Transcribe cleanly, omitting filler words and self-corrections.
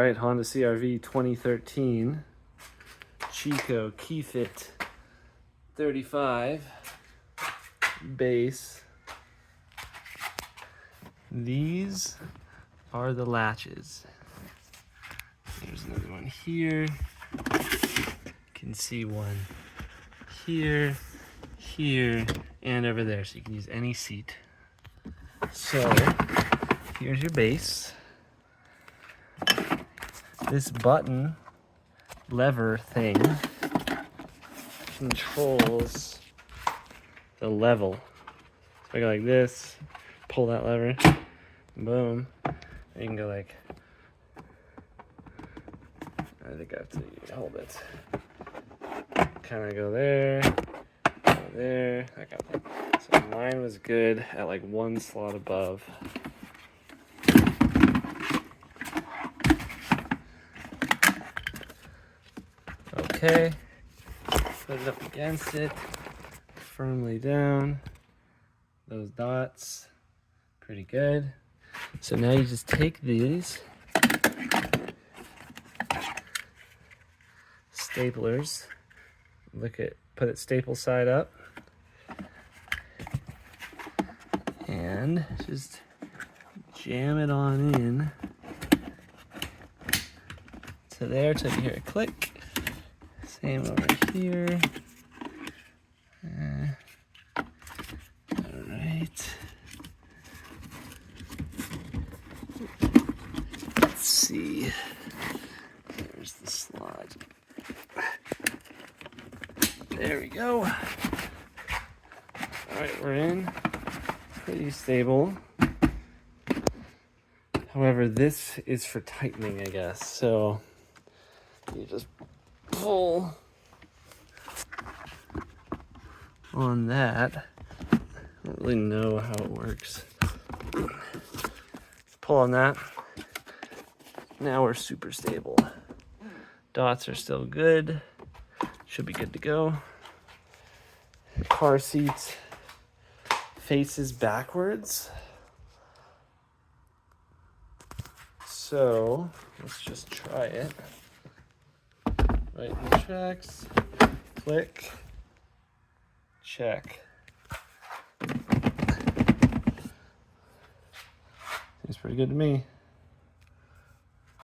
right, Honda CRV 2013, Chicco key fit 35, base. These are the latches. There's another one here. You can see one here, here, and over there, so you can use any seat. So here's your base. This button lever thing controls the level. So I go like this, pull that lever, boom, and you can go like, I think I have to hold it. Kind of go there, I got that. So mine was good at like one slot above. Okay, put it up against it, firmly down, those dots, pretty good. So now you just take these staplers, put it staple side up, and just jam it on in to there till you hear a click. Same over here. All right. Let's see. There's the slot. There we go. All right, we're in. Pretty stable. However, this is for tightening, I guess. So you just pull on that. I don't really know how it works. Pull on that. Now we're super stable. Dots are still good. Should be good to go. Car seat faces backwards. So let's just try it. Right in the tracks, click, check. Seems pretty good to me.